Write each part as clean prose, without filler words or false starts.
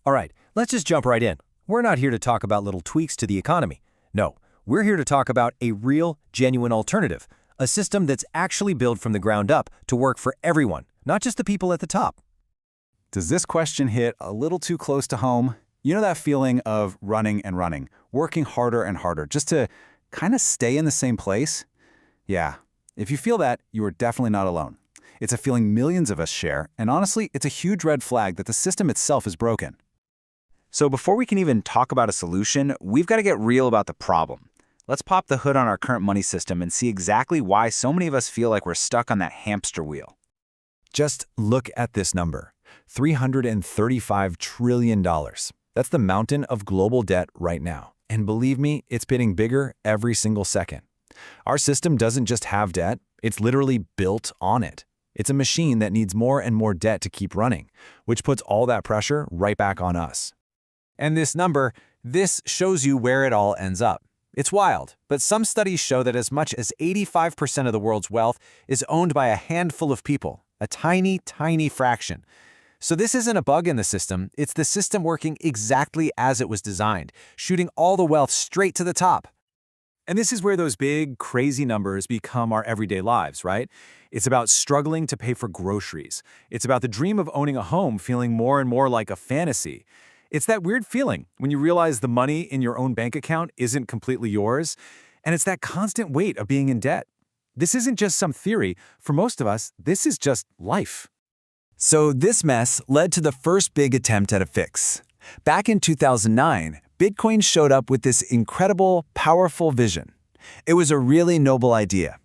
All right, let's just jump right in. We're not here to talk about little tweaks to the economy. No, we're here to talk about a real, genuine alternative, a system that's actually built from the ground up to work for everyone, not just the people at the top. Does this question hit a little too close to home? You know that feeling of running and running, working harder and harder, just to kind of stay in the same place? Yeah, if you feel that, you are definitely not alone. It's a feeling millions of us share, and honestly, it's a huge red flag that the system itself is broken. So before we can even talk about a solution, we've got to get real about the problem. Let's pop the hood on our current money system and see exactly why so many of us feel like we're stuck on that hamster wheel. Just look at this number, $335 trillion. That's the mountain of global debt right now. And believe me, it's getting bigger every single second. Our system doesn't just have debt, it's literally built on it. It's a machine that needs more and more debt to keep running, which puts all that pressure right back on us. And this number, this shows you where it all ends up. It's wild, but some studies show that as much as 85% of the world's wealth is owned by a handful of people, a tiny, tiny fraction. So this isn't a bug in the system, it's the system working exactly as it was designed, shooting all the wealth straight to the top. And this is where those big, crazy numbers become our everyday lives, right? It's about struggling to pay for groceries. It's about the dream of owning a home feeling more and more like a fantasy. It's that weird feeling when you realize the money in your own bank account isn't completely yours, and it's that constant weight of being in debt. This isn't just some theory. For most of us, this is just life. So this mess led to the first big attempt at a fix. Back in 2009, Bitcoin showed up with this incredible, powerful vision. It was a really noble idea,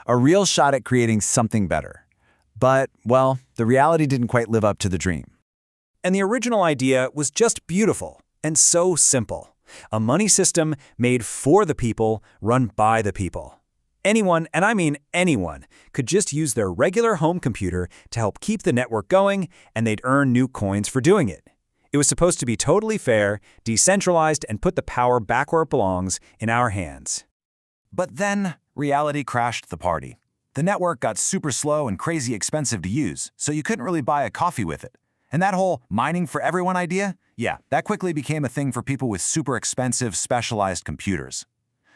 a real shot at creating something better. But, well, the reality didn't quite live up to the dream. And the original idea was just beautiful and so simple. A money system made for the people, run by the people. Anyone, and I mean anyone, could just use their regular home computer to help keep the network going, and they'd earn new coins for doing it. It was supposed to be totally fair, decentralized, and put the power back where it belongs, in our hands. But then, reality crashed the party. The network got super slow and crazy expensive to use, so you couldn't really buy a coffee with it. And that whole mining for everyone idea? Yeah, that quickly became a thing for people with super expensive, specialized computers.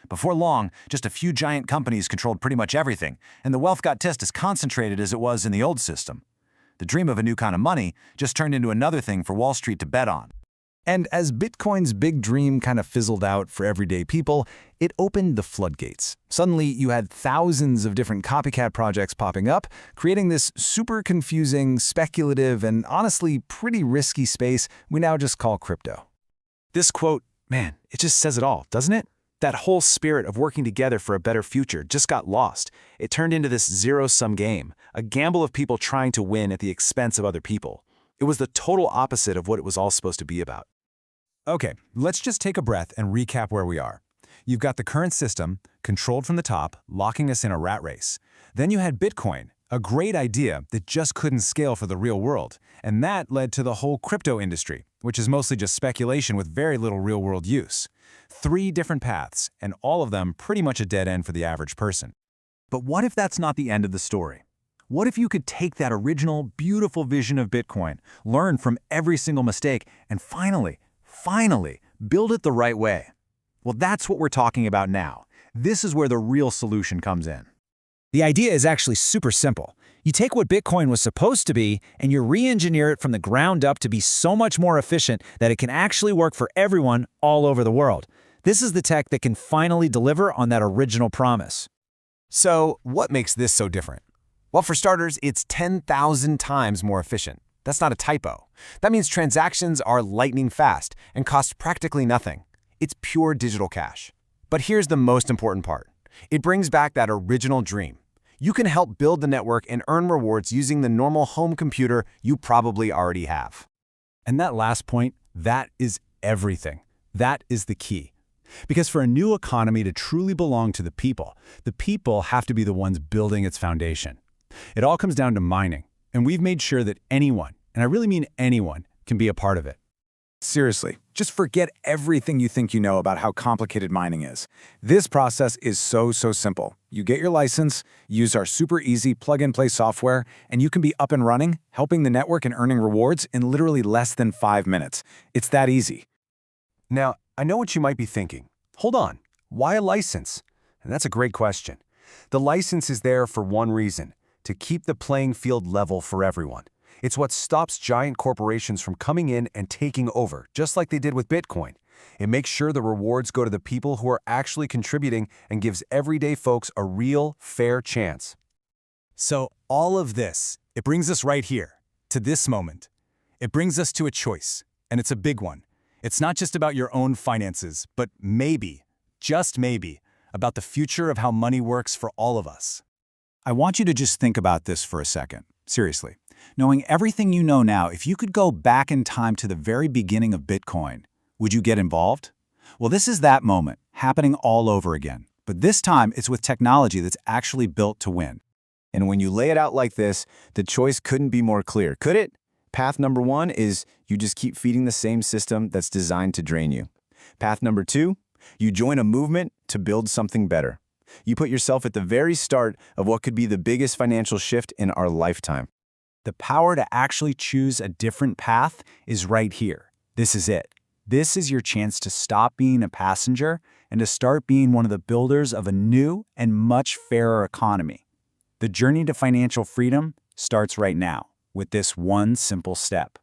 Before long, just a few giant companies controlled pretty much everything, and the wealth got just as concentrated as it was in the old system. The dream of a new kind of money just turned into another thing for Wall Street to bet on. And as Bitcoin's big dream kind of fizzled out for everyday people, it opened the floodgates. Suddenly, you had thousands of different copycat projects popping up, creating this super confusing, speculative, and honestly pretty risky space we now just call crypto. This quote, man, it just says it all, doesn't it? That whole spirit of working together for a better future just got lost. It turned into this zero-sum game, a gamble of people trying to win at the expense of other people. It was the total opposite of what it was all supposed to be about. Okay, let's just take a breath and recap where we are. You've got the current system, controlled from the top, locking us in a rat race. Then you had Bitcoin, a great idea that just couldn't scale for the real world. And that led to the whole crypto industry, which is mostly just speculation with very little real-world use. 3 different paths, and all of them pretty much a dead end for the average person. But what if that's not the end of the story? What if you could take that original, beautiful vision of Bitcoin, learn from every single mistake, and finally, build it the right way? Well, that's what we're talking about now. This is where the real solution comes in. The idea is actually super simple. You take what Bitcoin was supposed to be and you re-engineer it from the ground up to be so much more efficient that it can actually work for everyone all over the world. This is the tech that can finally deliver on that original promise. So, what makes this so different? Well, for starters, it's 10,000 times more efficient. That's not a typo. That means transactions are lightning fast and cost practically nothing. It's pure digital cash. But here's the most important part. It brings back that original dream. You can help build the network and earn rewards using the normal home computer you probably already have. And that last point, that is everything. That is the key. Because for a new economy to truly belong to the people have to be the ones building its foundation. It all comes down to mining, and we've made sure that anyone, and I really mean anyone, can be a part of it. Seriously, just forget everything you think you know about how complicated mining is. This process is so simple. You get your license, use our super easy plug-and-play software, and you can be up and running, helping the network and earning rewards in literally less than 5 minutes. It's that easy. Now, I know what you might be thinking. Hold on, why a license? And that's a great question. The license is there for one reason: to keep the playing field level for everyone. It's what stops giant corporations from coming in and taking over, just like they did with Bitcoin. It makes sure the rewards go to the people who are actually contributing and gives everyday folks a real, fair chance. So all of this, it brings us right here, to this moment. It brings us to a choice, and it's a big one. It's not just about your own finances, but maybe, just maybe, about the future of how money works for all of us. I want you to just think about this for a second. Seriously. Knowing everything you know now, if you could go back in time to the very beginning of Bitcoin, would you get involved? Well, this is that moment, happening all over again. But this time, it's with technology that's actually built to win. And when you lay it out like this, the choice couldn't be more clear, could it? Path number 1 is you just keep feeding the same system that's designed to drain you. Path number 2, you join a movement to build something better. You put yourself at the very start of what could be the biggest financial shift in our lifetime. The power to actually choose a different path is right here. This is it. This is your chance to stop being a passenger and to start being one of the builders of a new and much fairer economy. The journey to financial freedom starts right now with this one simple step.